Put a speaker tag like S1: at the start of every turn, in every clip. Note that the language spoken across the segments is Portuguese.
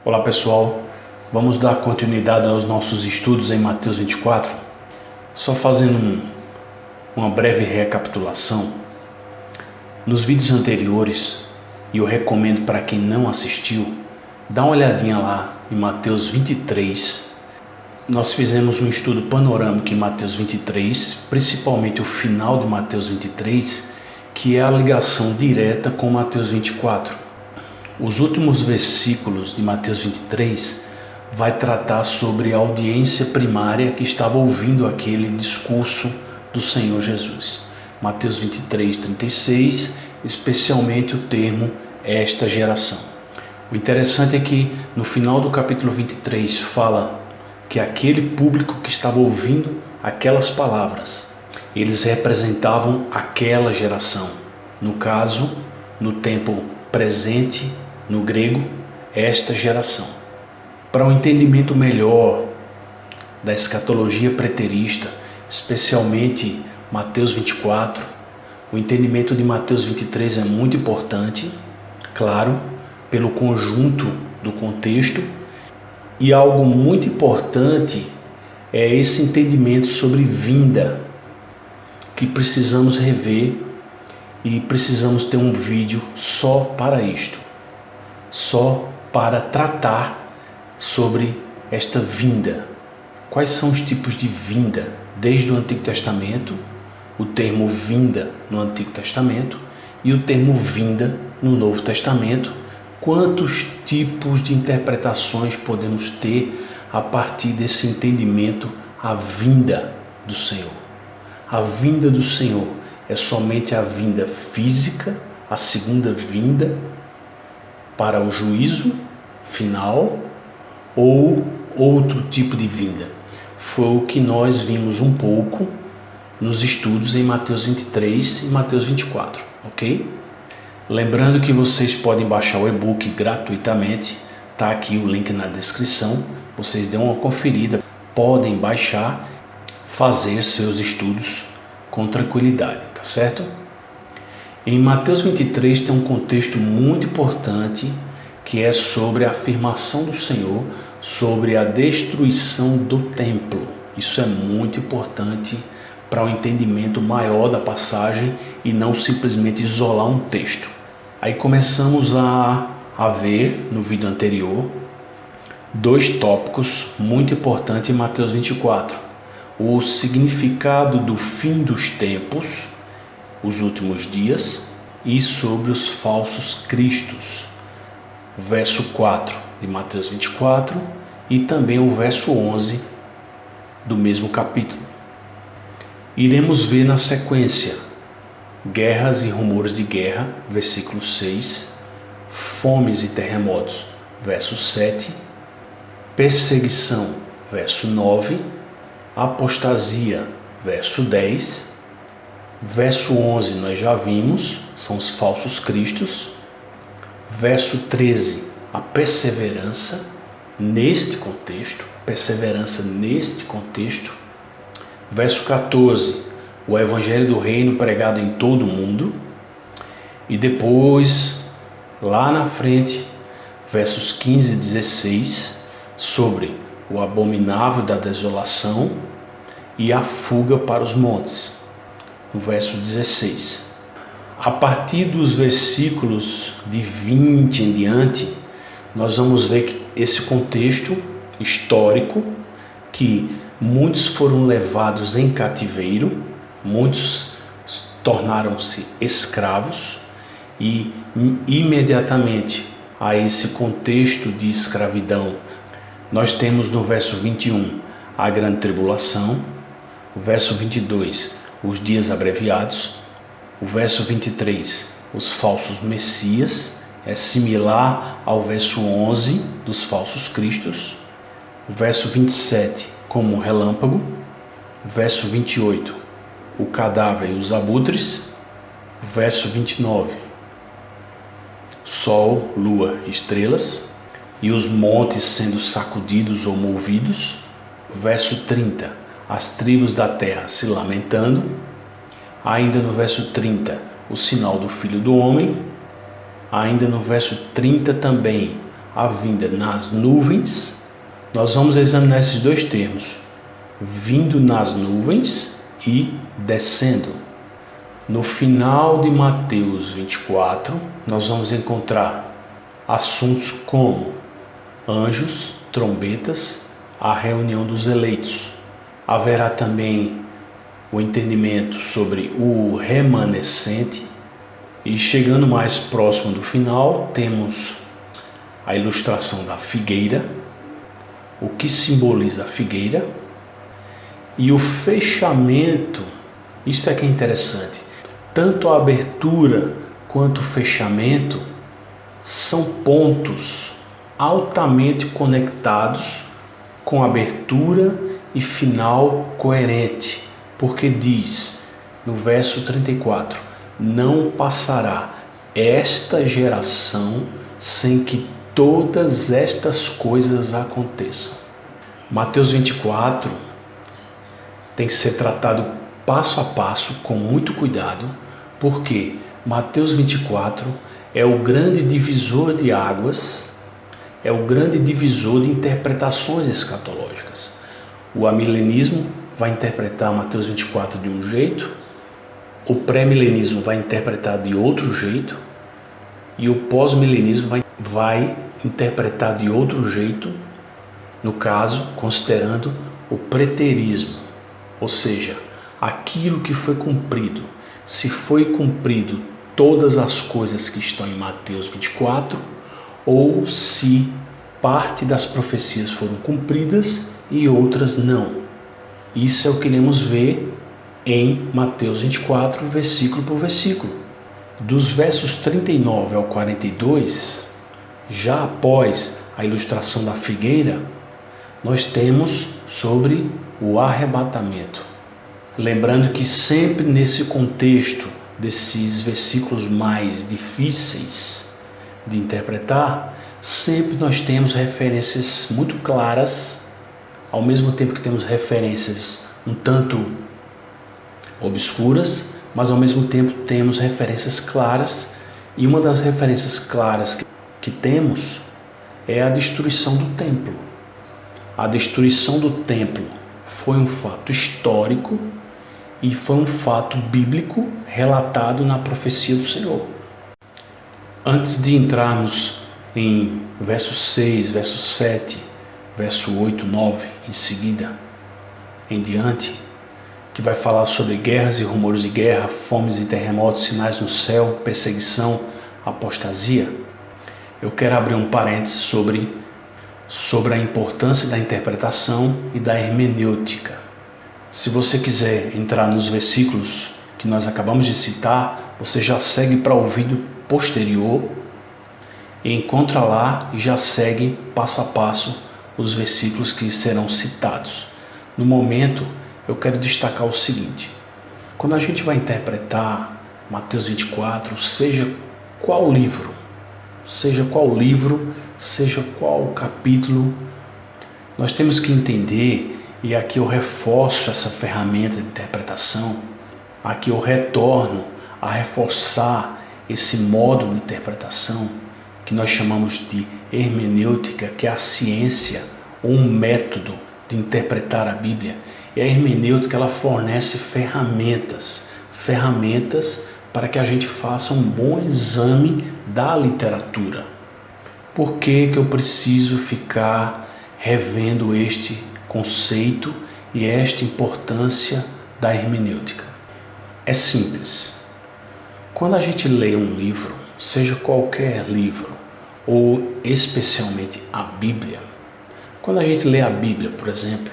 S1: Olá pessoal, vamos dar continuidade aos nossos estudos em Mateus 24. Só fazendo uma breve recapitulação. Nos vídeos anteriores, e eu recomendo para quem não assistiu, dá uma olhadinha lá em Mateus 23. Nós fizemos um estudo panorâmico em Mateus 23, principalmente o final de Mateus 23, que é a ligação direta com Mateus 24. Os últimos versículos de Mateus 23 vai tratar sobre a audiência primária que estava ouvindo aquele discurso do Senhor Jesus. Mateus 23, 36, especialmente o termo esta geração. O interessante é que no final do capítulo 23 fala que aquele público que estava ouvindo aquelas palavras, eles representavam aquela geração. No caso, no tempo presente, no grego, esta geração. Para um entendimento melhor da escatologia preterista, especialmente Mateus 24, o entendimento de Mateus 23 é muito importante, claro, pelo conjunto do contexto, e algo muito importante é esse entendimento sobre vinda, que precisamos rever e precisamos ter um vídeo só para isto. Só para tratar sobre esta vinda. Quais são os tipos de vinda? Desde o Antigo Testamento, o termo vinda no Antigo Testamento e o termo vinda no Novo Testamento. Quantos tipos de interpretações podemos ter a partir desse entendimento, a vinda do Senhor? A vinda do Senhor é somente a vinda física, a segunda vinda, para o juízo final, ou outro tipo de vinda? Foi o que nós vimos um pouco nos estudos em Mateus 23 e Mateus 24, ok? Lembrando que vocês podem baixar o e-book gratuitamente, tá aqui o link na descrição, vocês dêem uma conferida, podem baixar, fazer seus estudos com tranquilidade, tá certo? Em Mateus 23 tem um contexto muito importante que é sobre a afirmação do Senhor sobre a destruição do templo. Isso é muito importante para o entendimento maior da passagem e não simplesmente isolar um texto. Aí começamos a ver no vídeo anterior dois tópicos muito importantes em Mateus 24. O significado do fim dos tempos, os últimos dias, e sobre os falsos cristos, verso 4 de Mateus 24 e também o verso 11 do mesmo capítulo. Iremos ver na sequência guerras e rumores de guerra, versículo 6, fomes e terremotos, verso 7, perseguição, verso 9, apostasia, verso 10, verso 11 nós já vimos, são os falsos cristos. Verso 13, a perseverança neste contexto, perseverança neste contexto. Verso 14, o evangelho do reino pregado em todo o mundo. E depois, lá na frente, versos 15 e 16, sobre o abominável da desolação e a fuga para os montes. No verso 16. A partir dos versículos de 20 em diante, nós vamos ver que esse contexto histórico, que muitos foram levados em cativeiro, muitos tornaram-se escravos, e imediatamente a esse contexto de escravidão, nós temos no verso 21 a grande tribulação, o verso 22 os dias abreviados, o verso 23, os falsos messias, é similar ao verso 11 dos falsos cristos. O verso 27, como um relâmpago. O verso 28, o cadáver e os abutres. O verso 29, sol, lua, estrelas. E os montes sendo sacudidos ou movidos. O verso 30, as tribos da terra se lamentando. Ainda no verso 30, o sinal do Filho do Homem. Ainda no verso 30 também, a vinda nas nuvens, nós vamos examinar esses dois termos, vindo nas nuvens e descendo. No final de Mateus 24, nós vamos encontrar assuntos como anjos, trombetas, a reunião dos eleitos. Haverá também o entendimento sobre o remanescente. E chegando mais próximo do final, temos a ilustração da figueira, o que simboliza a figueira, e o fechamento. Isso é que é interessante. Tanto a abertura quanto o fechamento são pontos altamente conectados com abertura e final coerente, porque diz no verso 34: não passará esta geração sem que todas estas coisas aconteçam. Mateus 24 tem que ser tratado passo a passo, com muito cuidado, porque Mateus 24 é o grande divisor de águas, é o grande divisor de interpretações escatológicas. O amilenismo vai interpretar Mateus 24 de um jeito, o pré-milenismo vai interpretar de outro jeito e o pós-milenismo vai interpretar de outro jeito, no caso, considerando o preterismo, ou seja, aquilo que foi cumprido. Se foi cumprido todas as coisas que estão em Mateus 24, ou se parte das profecias foram cumpridas e outras não. Isso é o que iremos ver em Mateus 24, versículo por versículo. Dos versos 39 ao 42, já após a ilustração da figueira, nós temos sobre o arrebatamento. Lembrando que sempre nesse contexto desses versículos mais difíceis de interpretar, sempre nós temos referências muito claras, ao mesmo tempo que temos referências um tanto obscuras, mas ao mesmo tempo temos referências claras, e uma das referências claras que temos é a destruição do templo. A destruição do templo foi um fato histórico e foi um fato bíblico relatado na profecia do Senhor. Antes de entrarmos em verso 6, verso 7, verso 8, 9, em seguida, em diante, que vai falar sobre guerras e rumores de guerra, fomes e terremotos, sinais no céu, perseguição, apostasia, eu quero abrir um parênteses sobre a importância da interpretação e da hermenêutica. Se você quiser entrar nos versículos que nós acabamos de citar, você já segue para o vídeo posterior e encontra lá e já segue passo a passo os versículos que serão citados. No momento, eu quero destacar o seguinte: quando a gente vai interpretar Mateus 24, seja qual livro, seja qual capítulo, nós temos que entender. E aqui eu reforço essa ferramenta de interpretação, aqui eu retorno a reforçar esse modo de interpretação que nós chamamos de hermenêutica, que é a ciência ou um método de interpretar a Bíblia. E a hermenêutica, ela fornece ferramentas para que a gente faça um bom exame da literatura. Por que eu preciso ficar revendo este conceito e esta importância da hermenêutica? É simples. Quando a gente lê um livro, seja qualquer livro, ou especialmente a Bíblia, quando a gente lê a Bíblia, por exemplo,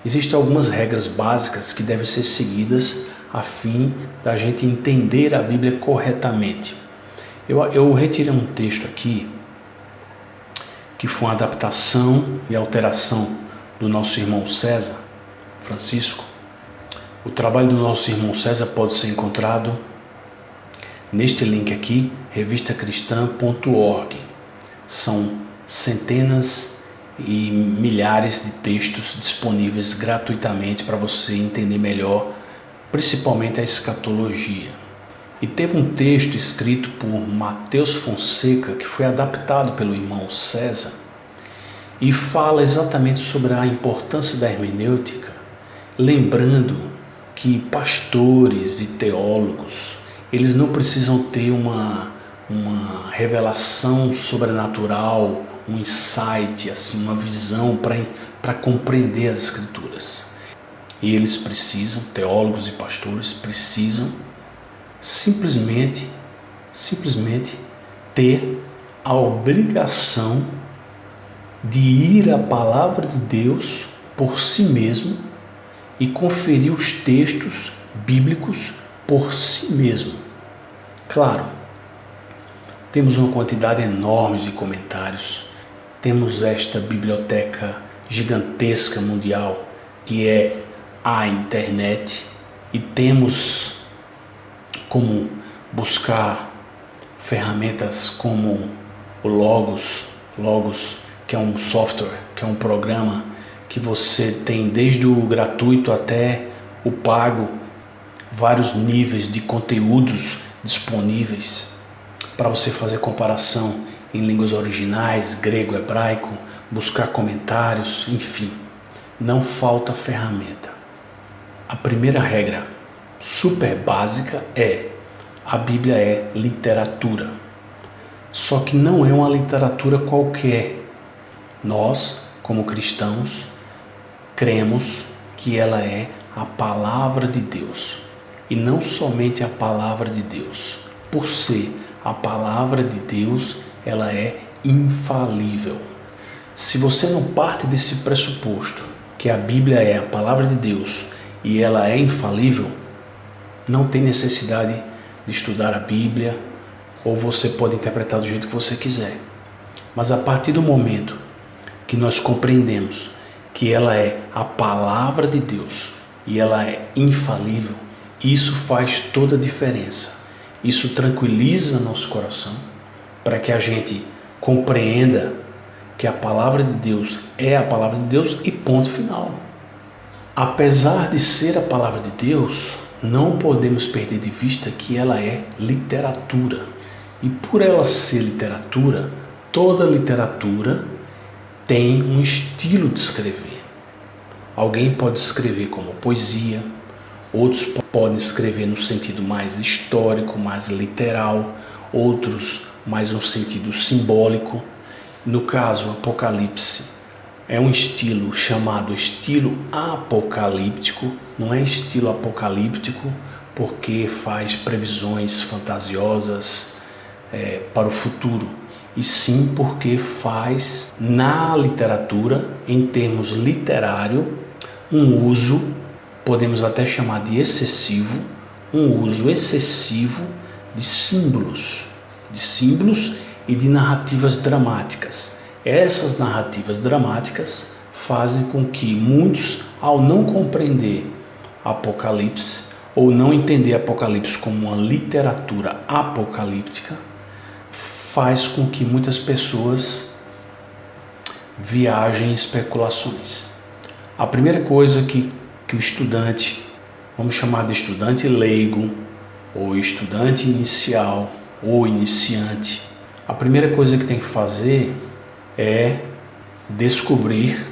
S1: existem algumas regras básicas que devem ser seguidas a fim da gente entender a Bíblia corretamente. Eu retirei um texto aqui que foi uma adaptação e alteração do nosso irmão César Francisco. O trabalho do nosso irmão César pode ser encontrado neste link aqui, revistacristã.org. São centenas e milhares de textos disponíveis gratuitamente para você entender melhor, principalmente a escatologia. E teve um texto escrito por Mateus Fonseca, que foi adaptado pelo irmão César, e fala exatamente sobre a importância da hermenêutica, lembrando que pastores e teólogos, eles não precisam ter uma revelação sobrenatural, um insight, assim, uma visão para compreender as Escrituras. E eles precisam, teólogos e pastores, precisam simplesmente ter a obrigação de ir à palavra de Deus por si mesmo e conferir os textos bíblicos por si mesmo. Claro, temos uma quantidade enorme de comentários, temos esta biblioteca gigantesca mundial que é a internet, e temos como buscar ferramentas como o Logos, que é um software, que é um programa que você tem desde o gratuito até o pago, vários níveis de conteúdos disponíveis para você fazer comparação em línguas originais, grego, hebraico, buscar comentários, enfim, não falta ferramenta. A primeira regra super básica é: a Bíblia é literatura. Só que não é uma literatura qualquer. Nós, como cristãos, cremos que ela é a palavra de Deus. E não somente a palavra de Deus. Por ser a palavra de Deus, ela é infalível. Se você não parte desse pressuposto, que a Bíblia é a palavra de Deus e ela é infalível, não tem necessidade de estudar a Bíblia, ou você pode interpretar do jeito que você quiser. Mas a partir do momento que nós compreendemos que ela é a palavra de Deus e ela é infalível, isso faz toda a diferença. Isso tranquiliza nosso coração para que a gente compreenda que a palavra de Deus é a palavra de Deus e ponto final. Apesar de ser a palavra de Deus, não podemos perder de vista que ela é literatura. E por ela ser literatura, toda literatura tem um estilo de escrever. Alguém pode escrever como poesia, outros podem escrever no sentido mais histórico, mais literal, outros mais no sentido simbólico. No caso, Apocalipse é um estilo chamado estilo apocalíptico, não é estilo apocalíptico porque faz previsões fantasiosas para o futuro, e sim porque faz na literatura, em termos literários, um uso, podemos até chamar de excessivo, um uso excessivo de símbolos e de narrativas dramáticas. Essas narrativas dramáticas fazem com que muitos, ao não compreender Apocalipse, ou não entender Apocalipse como uma literatura apocalíptica, faz com que muitas pessoas viajem em especulações. A primeira coisa que o estudante, vamos chamar de estudante leigo, ou estudante inicial, ou iniciante, a primeira coisa que tem que fazer é descobrir,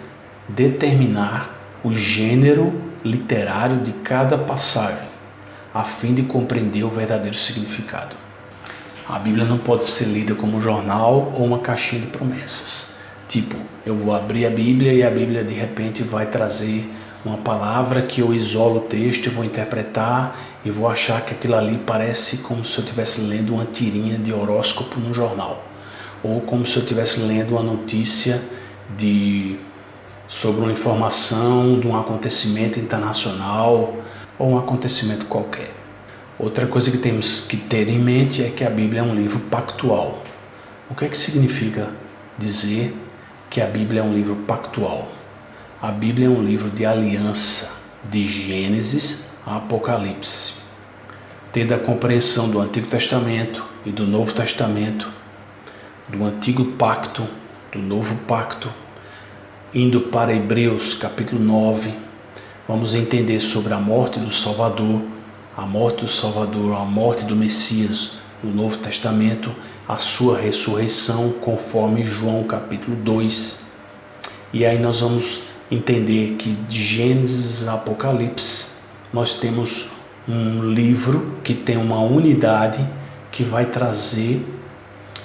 S1: determinar o gênero literário de cada passagem, a fim de compreender o verdadeiro significado. A Bíblia não pode ser lida como um jornal ou uma caixinha de promessas. Tipo, eu vou abrir a Bíblia e a Bíblia de repente vai trazer uma palavra que eu isolo o texto e vou interpretar e vou achar que aquilo ali parece como se eu estivesse lendo uma tirinha de horóscopo num jornal, ou como se eu estivesse lendo uma notícia sobre uma informação de um acontecimento internacional ou um acontecimento qualquer. Outra coisa que temos que ter em mente é que a Bíblia é um livro pactual. O que é que significa dizer que a Bíblia é um livro pactual? A Bíblia é um livro de aliança, de Gênesis a Apocalipse. Tendo a compreensão do Antigo Testamento e do Novo Testamento, do Antigo Pacto, do Novo Pacto, indo para Hebreus capítulo 9, vamos entender sobre a morte do Salvador, a morte do Salvador, a morte do Messias no Novo Testamento, a sua ressurreição, conforme João capítulo 2. E aí nós vamos entender que de Gênesis a Apocalipse nós temos um livro que tem uma unidade que vai trazer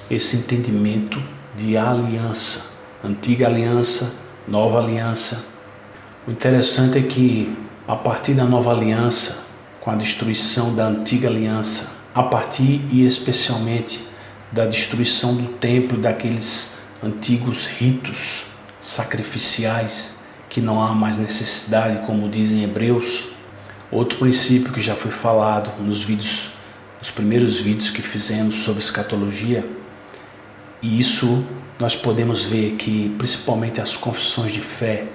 S1: esse entendimento de aliança, antiga aliança, nova aliança. O interessante é que a partir da nova aliança, com a destruição da antiga aliança, a partir e especialmente da destruição do templo, daqueles antigos ritos sacrificiais que não há mais necessidade, como dizem Hebreus. Outro princípio que já foi falado nos primeiros vídeos que fizemos sobre escatologia, e isso nós podemos ver que principalmente as confissões de fé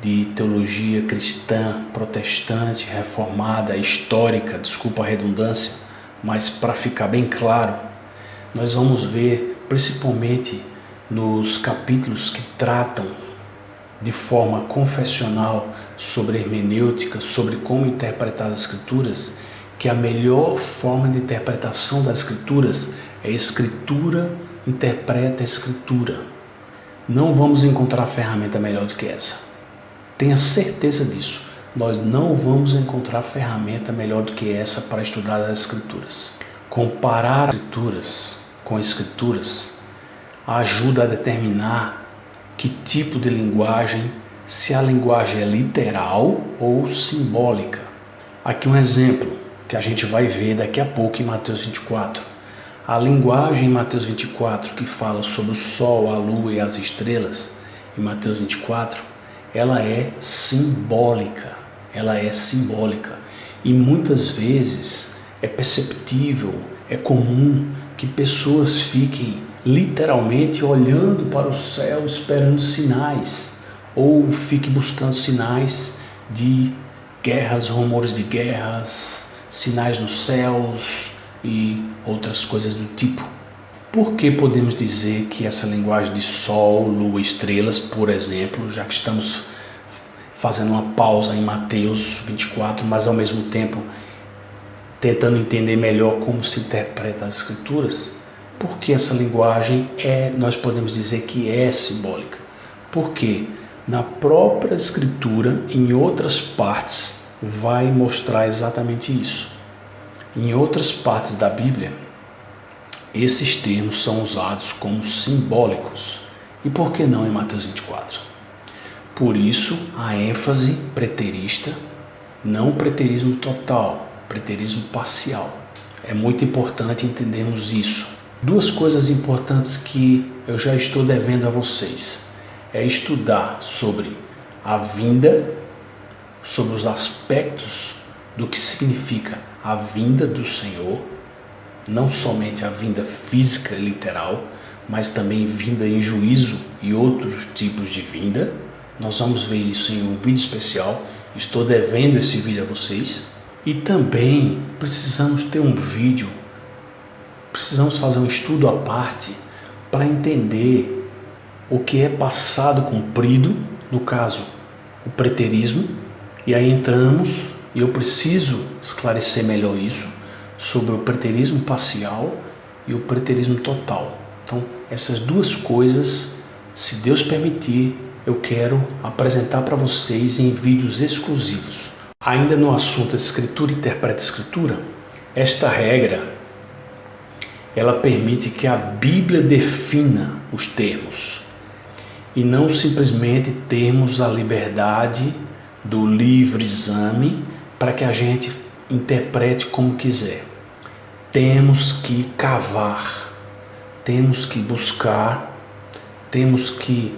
S1: de teologia cristã, protestante, reformada, histórica, desculpa a redundância, mas para ficar bem claro, nós vamos ver principalmente nos capítulos que tratam de forma confessional sobre hermenêutica, sobre como interpretar as Escrituras, que a melhor forma de interpretação das Escrituras é a Escritura interpreta a Escritura. Não vamos encontrar ferramenta melhor do que essa. Tenha certeza disso. Nós não vamos encontrar ferramenta melhor do que essa para estudar as Escrituras. Comparar as Escrituras com Escrituras ajuda a determinar que tipo de linguagem, se a linguagem é literal ou simbólica. Aqui um exemplo que a gente vai ver daqui a pouco em Mateus 24. A linguagem em Mateus 24 que fala sobre o sol, a lua e as estrelas, em Mateus 24, ela é simbólica. E muitas vezes é perceptível, é comum que pessoas fiquem literalmente olhando para o céu esperando sinais, ou fique buscando sinais de guerras, rumores de guerras, sinais nos céus e outras coisas do tipo. Por que podemos dizer que essa linguagem de sol, lua, estrelas, por exemplo, já que estamos fazendo uma pausa em Mateus 24, mas ao mesmo tempo tentando entender melhor como se interpreta as Escrituras, porque essa linguagem nós podemos dizer que é simbólica? Porque na própria Escritura, em outras partes, vai mostrar exatamente isso. Em outras partes da Bíblia, esses termos são usados como simbólicos. E por que não em Mateus 24? Por isso, a ênfase preterista, não preterismo total, preterismo parcial. É muito importante entendermos isso. Duas coisas importantes que eu já estou devendo a vocês é estudar sobre a vinda, sobre os aspectos do que significa a vinda do Senhor, não somente a vinda física e literal, mas também vinda em juízo e outros tipos de vinda. Nós vamos ver isso em um vídeo especial, estou devendo esse vídeo a vocês. E também precisamos ter um vídeo, precisamos fazer um estudo à parte para entender o que é passado cumprido, no caso, o preterismo, e aí entramos, e eu preciso esclarecer melhor isso, sobre o preterismo parcial e o preterismo total. Então, essas duas coisas, se Deus permitir, eu quero apresentar para vocês em vídeos exclusivos. Ainda no assunto Escritura interpreta Escritura, esta regra, ela permite que a Bíblia defina os termos e não simplesmente termos a liberdade do livre exame para que a gente interprete como quiser. Temos que cavar, temos que buscar, temos que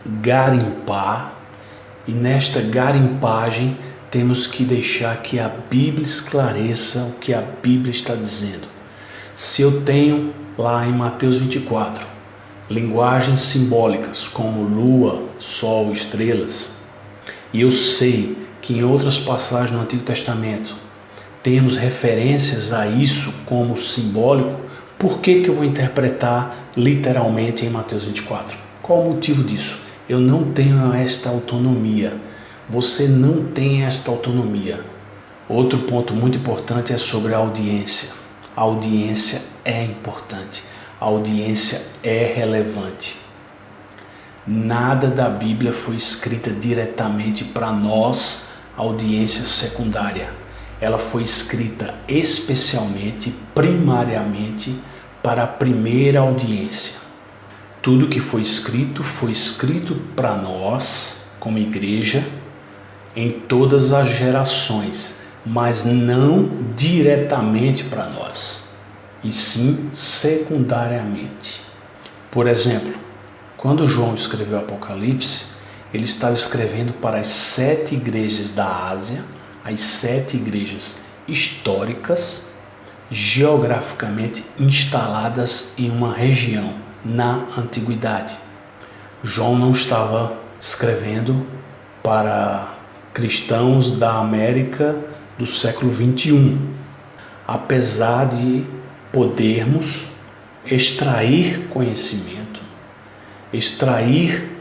S1: garimpar, e nesta garimpagem temos que deixar que a Bíblia esclareça o que a Bíblia está dizendo. Se eu tenho lá em Mateus 24 linguagens simbólicas como lua, sol, estrelas, e eu sei que em outras passagens no Antigo Testamento temos referências a isso como simbólico, por que eu vou interpretar literalmente em Mateus 24? Qual o motivo disso? Eu não tenho esta autonomia. Você não tem esta autonomia. Outro ponto muito importante é sobre a audiência. A audiência é importante. A audiência é relevante. Nada da Bíblia foi escrita diretamente para nós, audiência secundária. Ela foi escrita especialmente, primariamente, para a primeira audiência. Tudo que foi escrito para nós, como igreja, em todas as gerações, mas não diretamente para nós, e sim secundariamente. Por exemplo, quando João escreveu o Apocalipse, ele estava escrevendo para as 7 igrejas da Ásia, as 7 igrejas históricas, geograficamente instaladas em uma região na antiguidade. João não estava escrevendo para cristãos da América do século 21, apesar de podermos extrair conhecimento, extrair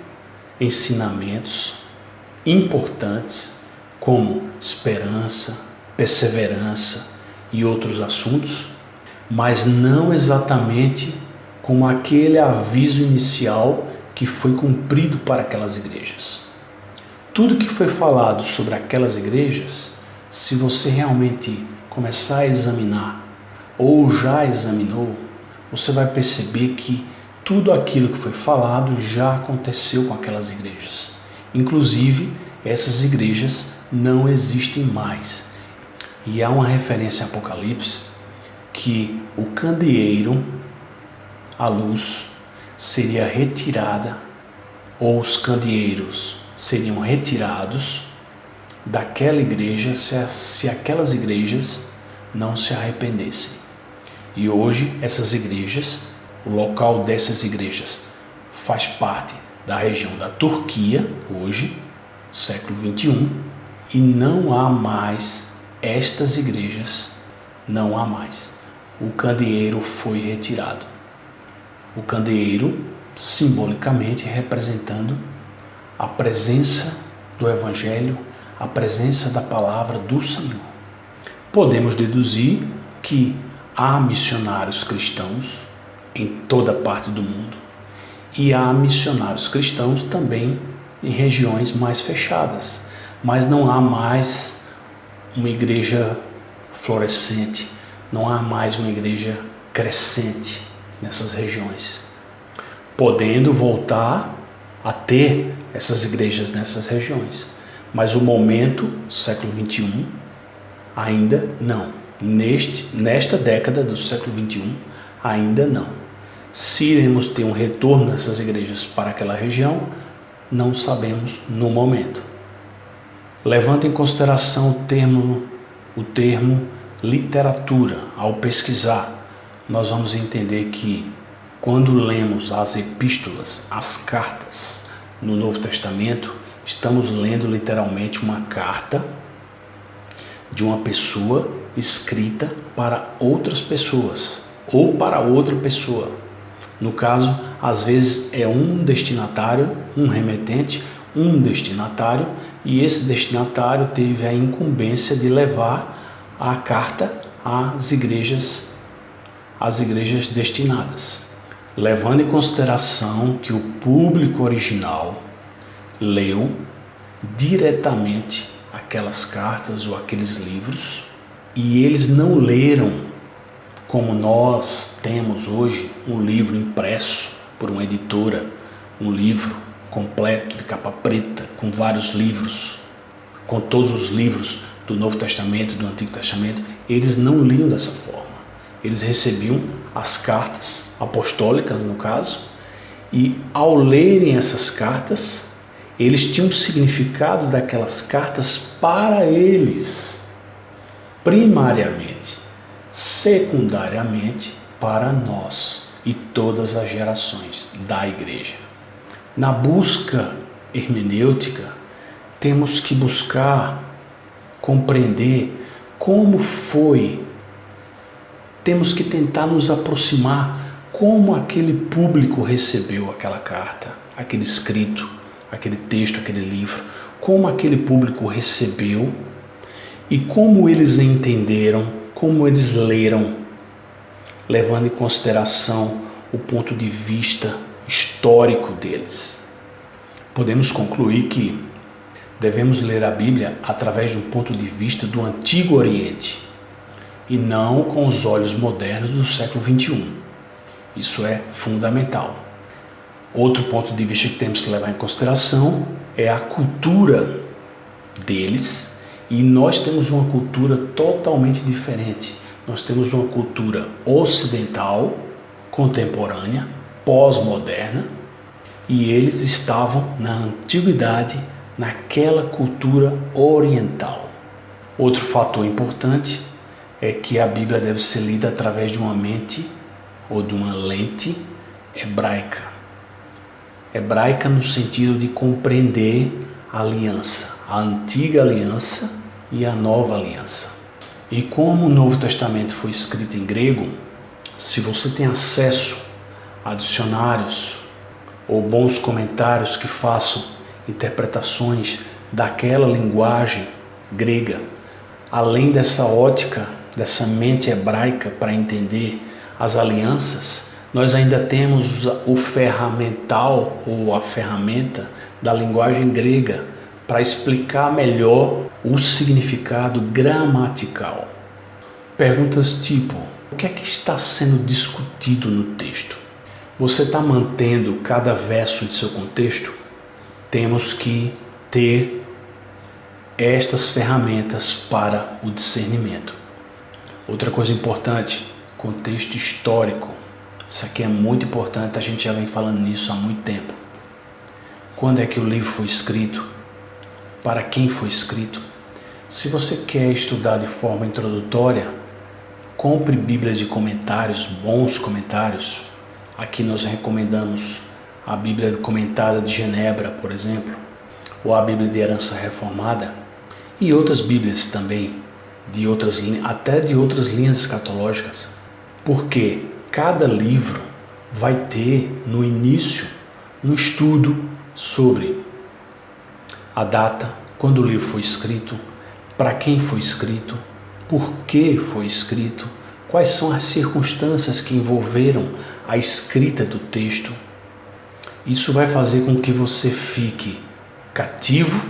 S1: ensinamentos importantes como esperança, perseverança e outros assuntos, mas não exatamente como aquele aviso inicial que foi cumprido para aquelas igrejas. Tudo que foi falado sobre aquelas igrejas, se você realmente começar a examinar ou já examinou, você vai perceber que tudo aquilo que foi falado já aconteceu com aquelas igrejas. Inclusive, essas igrejas não existem mais. E há uma referência em Apocalipse que o candeeiro, a luz, seria retirada, ou os candeeiros seriam retirados daquela igreja se aquelas igrejas não se arrependessem. E hoje essas igrejas, o local dessas igrejas faz parte da região da Turquia, hoje, século 21, e não há mais estas igrejas, não há mais. O candeeiro foi retirado. O candeeiro, simbolicamente representando a presença do Evangelho, a presença da palavra do Senhor. Podemos deduzir que há missionários cristãos em toda parte do mundo e há missionários cristãos também em regiões mais fechadas, mas não há mais uma igreja florescente, não há mais uma igreja crescente nessas regiões, podendo voltar a ter essas igrejas nessas regiões. Mas o momento, século 21, ainda não. Nesta década do século 21, ainda não. Se iremos ter um retorno dessas igrejas para aquela região, não sabemos no momento. Levando em consideração o termo literatura. Ao pesquisar, nós vamos entender que quando lemos as epístolas, as cartas no Novo Testamento, estamos lendo literalmente uma carta de uma pessoa escrita para outras pessoas ou para outra pessoa. No caso, às vezes é um destinatário, um remetente, um destinatário, e esse destinatário teve a incumbência de levar a carta às igrejas destinadas, levando em consideração que o público original leu diretamente aquelas cartas ou aqueles livros, e eles não leram como nós temos hoje um livro impresso por uma editora, um livro completo de capa preta, com vários livros, com todos os livros do Novo Testamento e do Antigo Testamento. Eles não liam dessa forma. Eles recebiam as cartas apostólicas, no caso, e ao lerem essas cartas, eles tinham o significado daquelas cartas para eles, primariamente, secundariamente para nós e todas as gerações da igreja. Na busca hermenêutica, temos que buscar compreender como foi, temos que tentar nos aproximar como aquele público recebeu aquela carta, aquele escrito, aquele texto, aquele livro, como aquele público recebeu e como eles entenderam, como eles leram, levando em consideração o ponto de vista histórico deles. Podemos concluir que devemos ler a Bíblia através de um ponto de vista do Antigo Oriente e não com os olhos modernos do século XXI. Isso é fundamental. Outro ponto de vista que temos que levar em consideração é a cultura deles, e nós temos uma cultura totalmente diferente. Nós temos uma cultura ocidental, contemporânea, pós-moderna, e eles estavam na antiguidade, naquela cultura oriental. Outro fator importante é que a Bíblia deve ser lida através de uma mente ou de uma lente hebraica. Hebraica no sentido de compreender a aliança, a antiga aliança e a nova aliança. E como o Novo Testamento foi escrito em grego, se você tem acesso a dicionários ou bons comentários que façam interpretações daquela linguagem grega, além dessa ótica, dessa mente hebraica para entender as alianças, nós ainda temos o ferramental ou a ferramenta da linguagem grega para explicar melhor o significado gramatical. Perguntas tipo: o que é que está sendo discutido no texto? Você está mantendo cada verso em seu contexto? Temos que ter estas ferramentas para o discernimento. Outra coisa importante, contexto histórico. Isso aqui é muito importante, a gente já vem falando nisso há muito tempo. Quando é que o livro foi escrito? Para quem foi escrito? Se você quer estudar de forma introdutória, compre Bíblias de comentários, bons comentários. Aqui nós recomendamos a Bíblia comentada de Genebra, por exemplo, ou a Bíblia de Herança Reformada, e outras Bíblias também, até de outras linhas escatológicas, porque cada livro vai ter no início um estudo sobre a data, quando o livro foi escrito, para quem foi escrito, por que foi escrito, quais são as circunstâncias que envolveram a escrita do texto. Isso vai fazer com que você fique cativo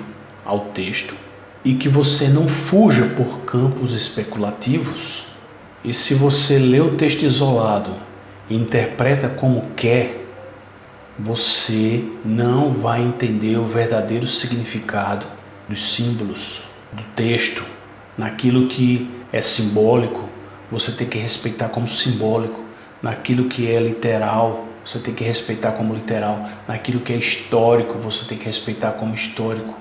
S1: ao texto e que você não fuja por campos especulativos. E se você lê o texto isolado e interpreta como quer, você não vai entender o verdadeiro significado dos símbolos do texto. Naquilo que é simbólico, você tem que respeitar como simbólico. Naquilo que é literal, você tem que respeitar como literal. Naquilo que é histórico, você tem que respeitar como histórico.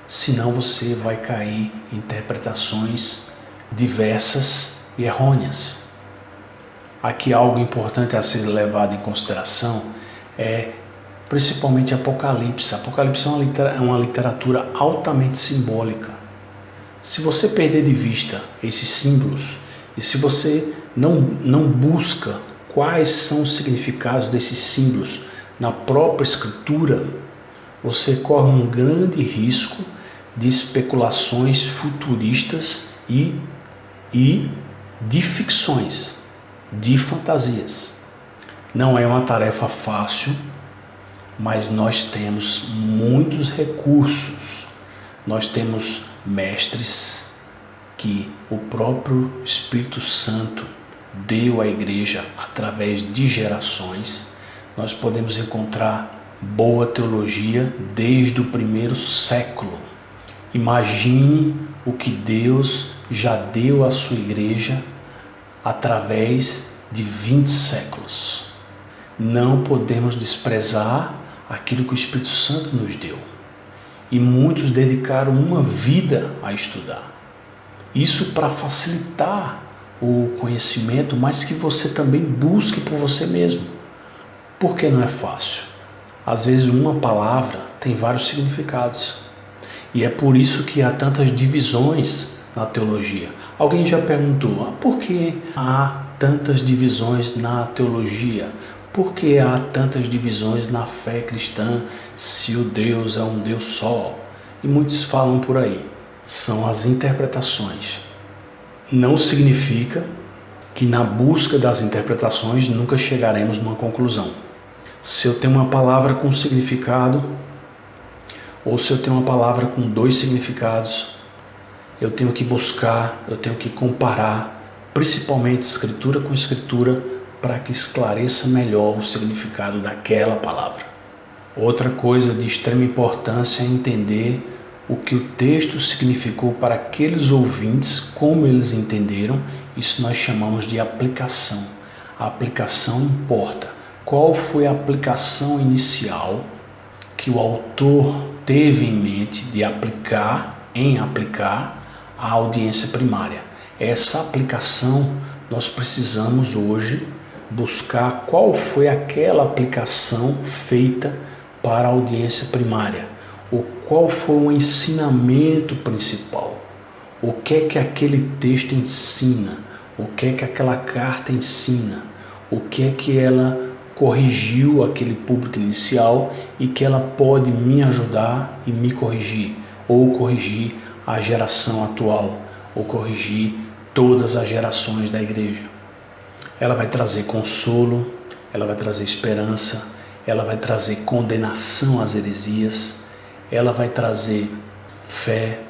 S1: Senão você vai cair em interpretações diversas e errôneas. Aqui algo importante a ser levado em consideração é principalmente Apocalipse. Apocalipse é uma literatura altamente simbólica. Se você perder de vista esses símbolos e se você não busca quais são os significados desses símbolos na própria escritura, você corre um grande risco de especulações futuristas e de ficções, de fantasias. Não é uma tarefa fácil, mas nós temos muitos recursos. Nós temos mestres que o próprio Espírito Santo deu à igreja através de gerações. Nós podemos encontrar boa teologia desde o primeiro século. Imagine o que Deus já deu à sua igreja através de 20 séculos. Não podemos desprezar aquilo que o Espírito Santo nos deu. E muitos dedicaram uma vida a estudar. Isso para facilitar o conhecimento, mas que você também busque por você mesmo. Porque não é fácil. Às vezes uma palavra tem vários significados. E é por isso que há tantas divisões na teologia. Alguém já perguntou, por que há tantas divisões na teologia? Por que há tantas divisões na fé cristã se o Deus é um Deus só? e muitos falam por aí. São as interpretações. Não significa que na busca das interpretações nunca chegaremos numa conclusão. Se eu tenho uma palavra com significado, ou se eu tenho uma palavra com dois significados, eu tenho que buscar, eu tenho que comparar, principalmente escritura com escritura, para que esclareça melhor o significado daquela palavra. Outra coisa de extrema importância é entender o que o texto significou para aqueles ouvintes, como eles entenderam. Isso nós chamamos de aplicação. A aplicação importa. Qual foi a aplicação inicial que o autor teve em mente de aplicar à audiência primária? Essa aplicação nós precisamos hoje buscar qual foi aquela aplicação feita para a audiência primária. Qual foi o ensinamento principal? O que é que aquele texto ensina? O que é que aquela carta ensina? O que é que ela corrigiu aquele público inicial e que ela pode me ajudar e me corrigir? Ou corrigir a geração atual? Ou corrigir todas as gerações da igreja? Ela vai trazer consolo, ela vai trazer esperança, ela vai trazer condenação às heresias, ela vai trazer fé.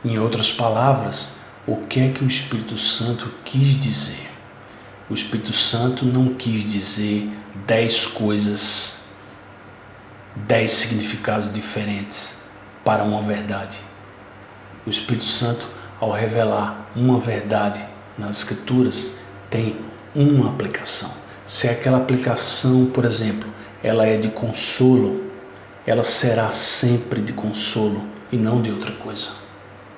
S1: Em outras palavras, o que é que o Espírito Santo quis dizer? O Espírito Santo não quis dizer 10 coisas, 10 significados diferentes para uma verdade. O Espírito Santo, ao revelar uma verdade nas Escrituras, tem uma aplicação. Se aquela aplicação, por exemplo, ela é de consolo, ela será sempre de consolo e não de outra coisa.